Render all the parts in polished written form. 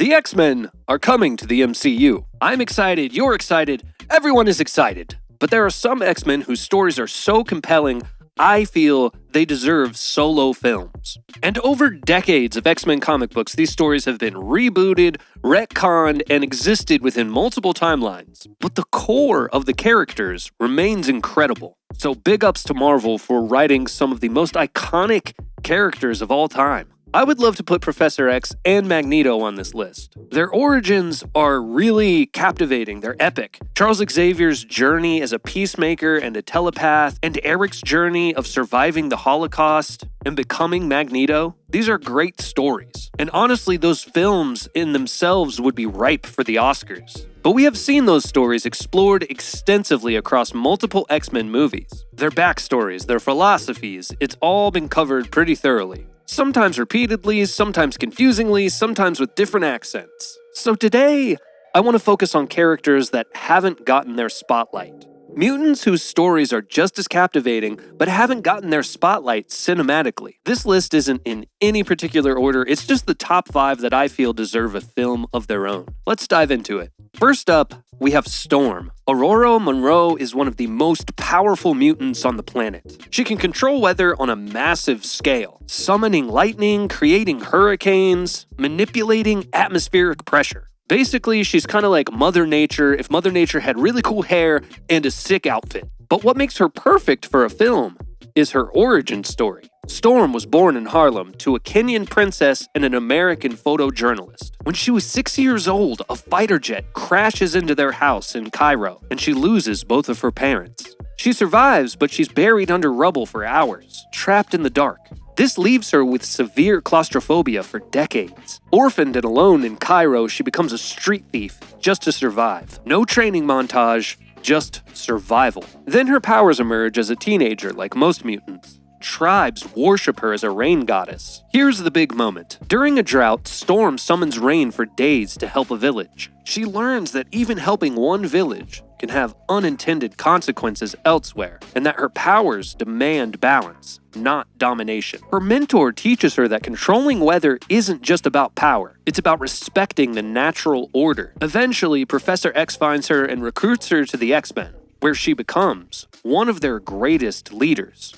The X-Men are coming to the MCU. I'm excited, you're excited, everyone is excited. But there are some X-Men whose stories are so compelling, I feel they deserve solo films. And over decades of X-Men comic books, these stories have been rebooted, retconned, and existed within multiple timelines. But the core of the characters remains incredible. So big ups to Marvel for writing some of the most iconic characters of all time. I would love to put Professor X and Magneto on this list. Their origins are really captivating, they're epic. Charles Xavier's journey as a peacemaker and a telepath, and Eric's journey of surviving the Holocaust and becoming Magneto, these are great stories. And honestly, those films in themselves would be ripe for the Oscars. But we have seen those stories explored extensively across multiple X-Men movies. Their backstories, their philosophies, it's all been covered pretty thoroughly. Sometimes repeatedly, sometimes confusingly, sometimes with different accents. So today, I want to focus on characters that haven't gotten their spotlight. Mutants whose stories are just as captivating, but haven't gotten their spotlight cinematically. This list isn't in any particular order, it's just the top 5 that I feel deserve a film of their own. Let's dive into it. First up, we have Storm. Aurora Monroe is one of the most powerful mutants on the planet. She can control weather on a massive scale, summoning lightning, creating hurricanes, manipulating atmospheric pressure. Basically, she's kind of like Mother Nature if Mother Nature had really cool hair and a sick outfit. But what makes her perfect for a film is her origin story. Storm was born in Harlem to a Kenyan princess and an American photojournalist. When she was 6 years old, a fighter jet crashes into their house in Cairo, and she loses both of her parents. She survives, but she's buried under rubble for hours, trapped in the dark. This leaves her with severe claustrophobia for decades. Orphaned and alone in Cairo, she becomes a street thief just to survive. No training montage, just survival. Then her powers emerge as a teenager, like most mutants. Tribes worship her as a rain goddess. Here's the big moment. During a drought, Storm summons rain for days to help a village. She learns that even helping one village can have unintended consequences elsewhere, and that her powers demand balance, not domination. Her mentor teaches her that controlling weather isn't just about power, it's about respecting the natural order. Eventually, Professor X finds her and recruits her to the X-Men, where she becomes one of their greatest leaders.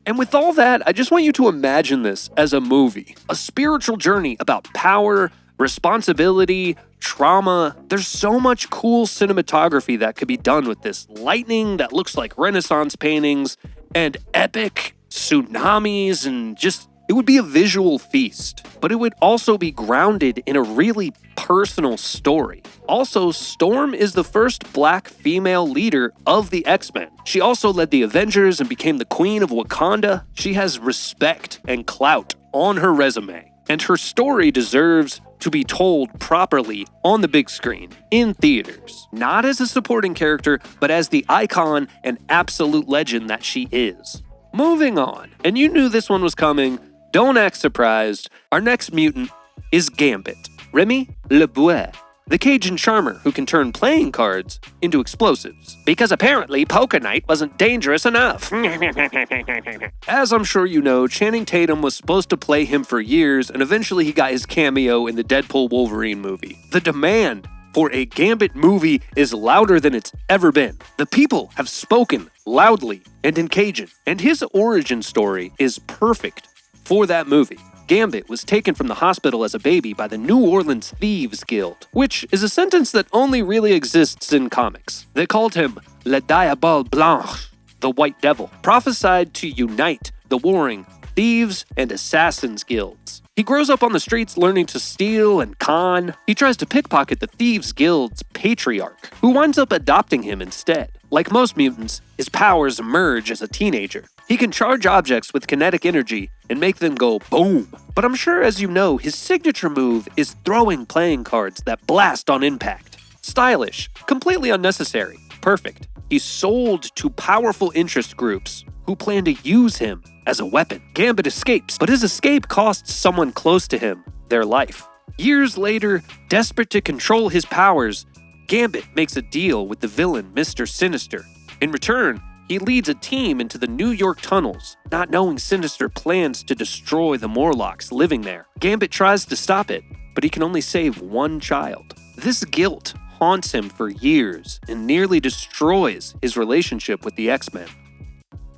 And with all that, I just want you to imagine this as a movie. A spiritual journey about power, responsibility, trauma. There's so much cool cinematography that could be done with this. Lightning that looks like Renaissance paintings, and epic tsunamis, and just, it would be a visual feast. But it would also be grounded in a really personal story. Also, Storm is the first black female leader of the X-Men. She also led the Avengers and became the Queen of Wakanda. She has respect and clout on her resume, and her story deserves to be told properly on the big screen, in theaters. Not as a supporting character, but as the icon and absolute legend that she is. Moving on, and you knew this one was coming, don't act surprised, our next mutant is Gambit, Remy LeBouet, the Cajun charmer who can turn playing cards into explosives. Because apparently Poker Night wasn't dangerous enough. As I'm sure you know, Channing Tatum was supposed to play him for years, and eventually he got his cameo in the Deadpool Wolverine movie. The demand for a Gambit movie is louder than it's ever been. The people have spoken loudly and in Cajun, and his origin story is perfect for that movie. Gambit was taken from the hospital as a baby by the New Orleans Thieves Guild, which is a sentence that only really exists in comics. They called him Le Diable Blanche, the White Devil, prophesied to unite the warring thieves and assassins guilds. He grows up on the streets learning to steal and con. He tries to pickpocket the Thieves Guild's patriarch, who winds up adopting him instead. Like most mutants, his powers emerge as a teenager. He can charge objects with kinetic energy and make them go boom. But I'm sure, as you know, his signature move is throwing playing cards that blast on impact. Stylish, completely unnecessary, perfect. He's sold to powerful interest groups who plan to use him as a weapon. Gambit escapes, but his escape costs someone close to him their life. Years later, desperate to control his powers, Gambit makes a deal with the villain Mr. Sinister. In return, he leads a team into the New York tunnels, not knowing Sinister plans to destroy the Morlocks living there. Gambit tries to stop it, but he can only save one child. This guilt haunts him for years and nearly destroys his relationship with the X-Men.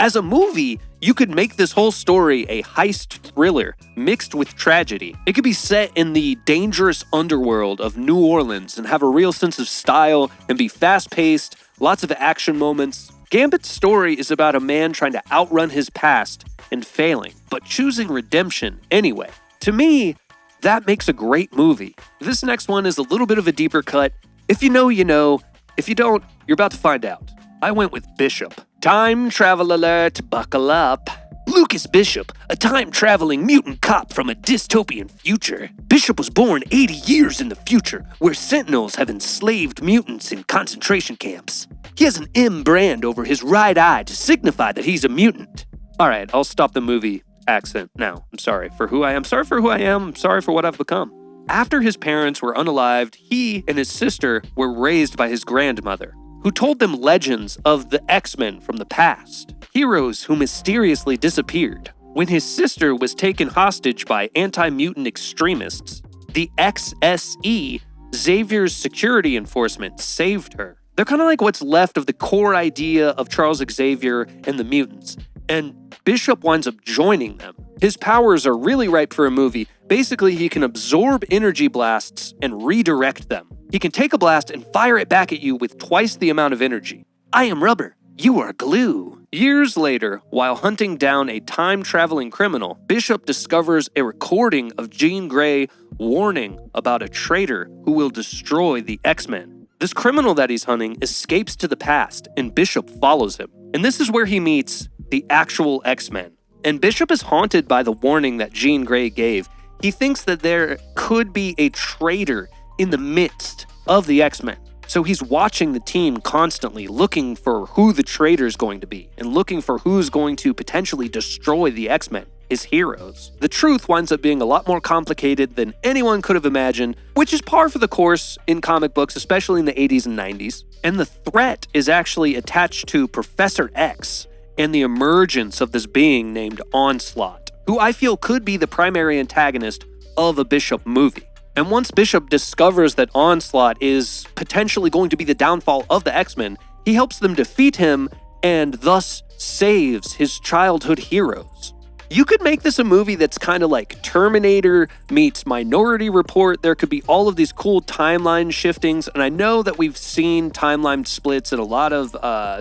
As a movie, you could make this whole story a heist thriller mixed with tragedy. It could be set in the dangerous underworld of New Orleans and have a real sense of style and be fast-paced, lots of action moments. Gambit's story is about a man trying to outrun his past and failing, but choosing redemption anyway. To me, that makes a great movie. This next one is a little bit of a deeper cut. If you know, you know. If you don't, you're about to find out. I went with Bishop. Time travel alert, buckle up. Lucas Bishop, a time-traveling mutant cop from a dystopian future. Bishop was born 80 years in the future, where Sentinels have enslaved mutants in concentration camps. He has an M brand over his right eye to signify that he's a mutant. Alright, I'll stop the movie accent now. I'm sorry for who I am. Sorry for who I am. I'm sorry for what I've become. After his parents were unalived, he and his sister were raised by his grandmother, who told them legends of the X-Men from the past, heroes who mysteriously disappeared. When his sister was taken hostage by anti-mutant extremists, the XSE, Xavier's security enforcement, saved her. They're kind of like what's left of the core idea of Charles Xavier and the mutants, and Bishop winds up joining them. His powers are really ripe for a movie. Basically, he can absorb energy blasts and redirect them. He can take a blast and fire it back at you with twice the amount of energy. I am rubber. You are glue. Years later, while hunting down a time-traveling criminal, Bishop discovers a recording of Jean Grey warning about a traitor who will destroy the X-Men. This criminal that he's hunting escapes to the past, and Bishop follows him. And this is where he meets the actual X-Men. And Bishop is haunted by the warning that Jean Grey gave. He thinks that there could be a traitor in the midst of the X-Men. So he's watching the team constantly, looking for who the traitor's going to be, and looking for who's going to potentially destroy the X-Men, his heroes. The truth winds up being a lot more complicated than anyone could have imagined, which is par for the course in comic books, especially in the 80s and 90s. And the threat is actually attached to Professor X and the emergence of this being named Onslaught, who I feel could be the primary antagonist of a Bishop movie. And once Bishop discovers that Onslaught is potentially going to be the downfall of the X-Men, he helps them defeat him and thus saves his childhood heroes. You could make this a movie that's kind of like Terminator meets Minority Report. There could be all of these cool timeline shiftings, and I know that we've seen timeline splits in a lot of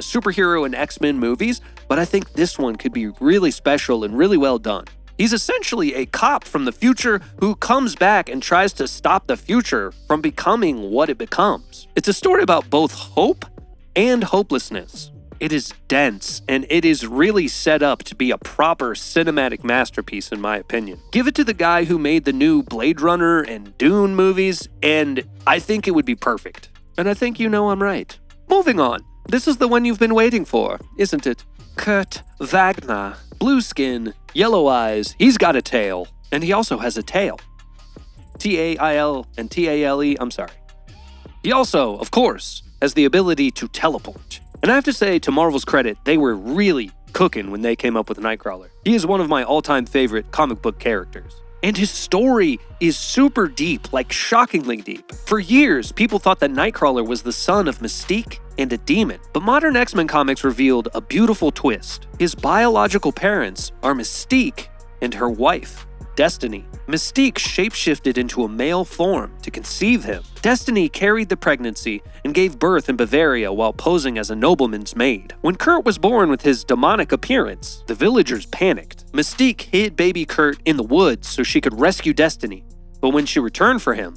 superhero and X-Men movies, but I think this one could be really special and really well done. He's essentially a cop from the future who comes back and tries to stop the future from becoming what it becomes. It's a story about both hope and hopelessness. It is dense, and it is really set up to be a proper cinematic masterpiece, in my opinion. Give it to the guy who made the new Blade Runner and Dune movies, and I think it would be perfect. And I think you know I'm right. Moving on. This is the one you've been waiting for, isn't it? Kurt Wagner. Blue skin, yellow eyes, he's got a tail. And he also has a tail. T-A-I-L and T-A-L-E, I'm sorry. He also, of course, has the ability to teleport. And I have to say, to Marvel's credit, they were really cooking when they came up with Nightcrawler. He is one of my all-time favorite comic book characters. And his story is super deep, like shockingly deep. For years, people thought that Nightcrawler was the son of Mystique and a demon. But modern X-Men comics revealed a beautiful twist. His biological parents are Mystique and her wife, Destiny. Mystique shapeshifted into a male form to conceive him. Destiny carried the pregnancy and gave birth in Bavaria while posing as a nobleman's maid. When Kurt was born with his demonic appearance, the villagers panicked. Mystique hid baby Kurt in the woods so she could rescue Destiny, but when she returned for him,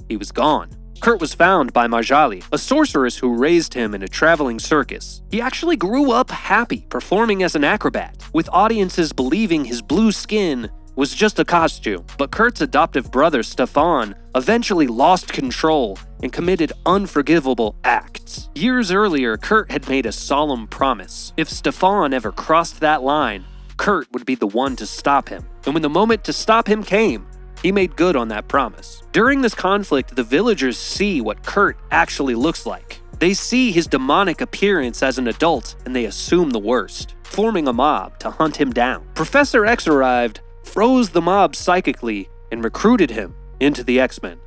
he was gone. Kurt was found by Marjali, a sorceress who raised him in a traveling circus. He actually grew up happy, performing as an acrobat, with audiences believing his blue skin was just a costume. But Kurt's adoptive brother, Stefan, eventually lost control and committed unforgivable acts. Years earlier, Kurt had made a solemn promise. If Stefan ever crossed that line, Kurt would be the one to stop him. And when the moment to stop him came, he made good on that promise. During this conflict, the villagers see what Kurt actually looks like. They see his demonic appearance as an adult and they assume the worst, forming a mob to hunt him down. Professor X arrived, froze the mob psychically, and recruited him into the X-Men.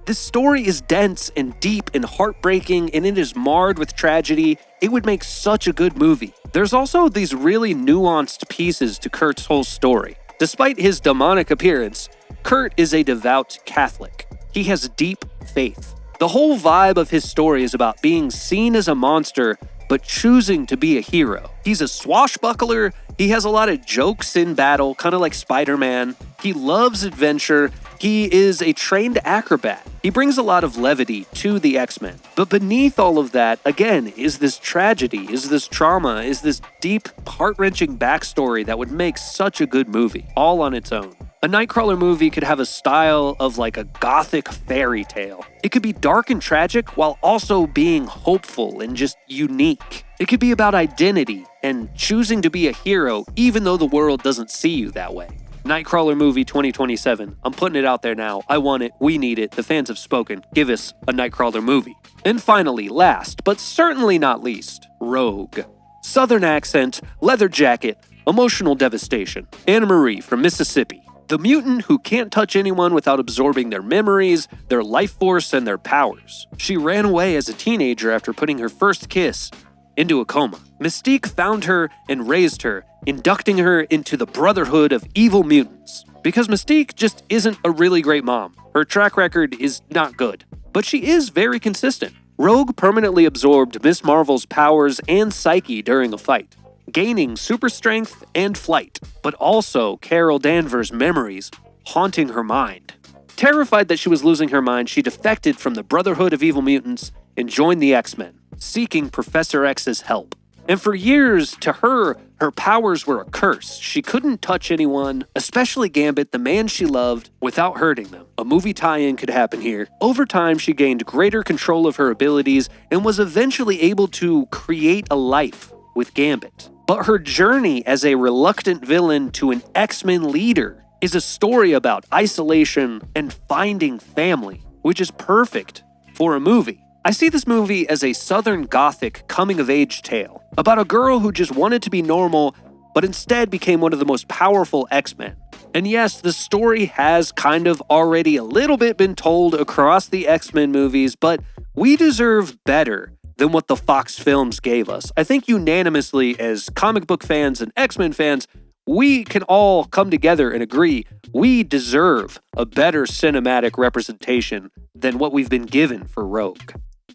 This story is dense and deep and heartbreaking, and it is marred with tragedy. It would make such a good movie. There's also these really nuanced pieces to Kurt's whole story. Despite his demonic appearance, Kurt is a devout Catholic. He has deep faith. The whole vibe of his story is about being seen as a monster, but choosing to be a hero. He's a swashbuckler. He has a lot of jokes in battle, kind of like Spider-Man. He loves adventure. He is a trained acrobat. He brings a lot of levity to the X-Men. But beneath all of that, again, is this tragedy, is this trauma, is this deep, heart-wrenching backstory that would make such a good movie, all on its own. A Nightcrawler movie could have a style of like a gothic fairy tale. It could be dark and tragic while also being hopeful and just unique. It could be about identity and choosing to be a hero even though the world doesn't see you that way. Nightcrawler movie 2027. I'm putting it out there now. I want it. We need it. The fans have spoken. Give us a Nightcrawler movie. And finally, last, but certainly not least, Rogue. Southern accent, leather jacket, emotional devastation. Anna Marie from Mississippi. The mutant who can't touch anyone without absorbing their memories, their life force, and their powers. She ran away as a teenager after putting her first kiss into a coma. Mystique found her and raised her, inducting her into the Brotherhood of Evil Mutants. Because Mystique just isn't a really great mom. Her track record is not good. But she is very consistent. Rogue permanently absorbed Miss Marvel's powers and psyche during a fight, gaining super strength and flight, but also Carol Danvers' memories haunting her mind. Terrified that she was losing her mind, she defected from the Brotherhood of Evil Mutants and joined the X-Men, seeking Professor X's help. And for years, to her, her powers were a curse. She couldn't touch anyone, especially Gambit, the man she loved, without hurting them. A movie tie-in could happen here. Over time, she gained greater control of her abilities and was eventually able to create a life with Gambit. But her journey as a reluctant villain to an X-Men leader is a story about isolation and finding family, which is perfect for a movie. I see this movie as a Southern Gothic coming-of-age tale about a girl who just wanted to be normal, but instead became one of the most powerful X-Men. And yes, the story has kind of already a little bit been told across the X-Men movies, but we deserve better than what the Fox films gave us. I think unanimously, as comic book fans and X-Men fans, we can all come together and agree we deserve a better cinematic representation than what we've been given for Rogue.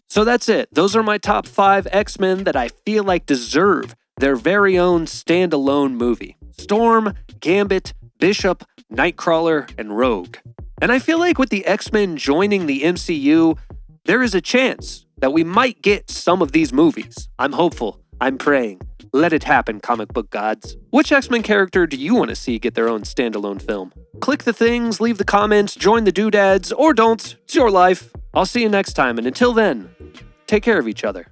So that's it. Those are my top 5 X-Men that I feel like deserve their very own standalone movie. Storm, Gambit, Bishop, Nightcrawler, and Rogue. And I feel like with the X-Men joining the MCU, there is a chance that we might get some of these movies. I'm hopeful. I'm praying. Let it happen, comic book gods. Which X-Men character do you want to see get their own standalone film? Click the things, leave the comments, join the doodads, or don't. It's your life. I'll see you next time, and until then, take care of each other.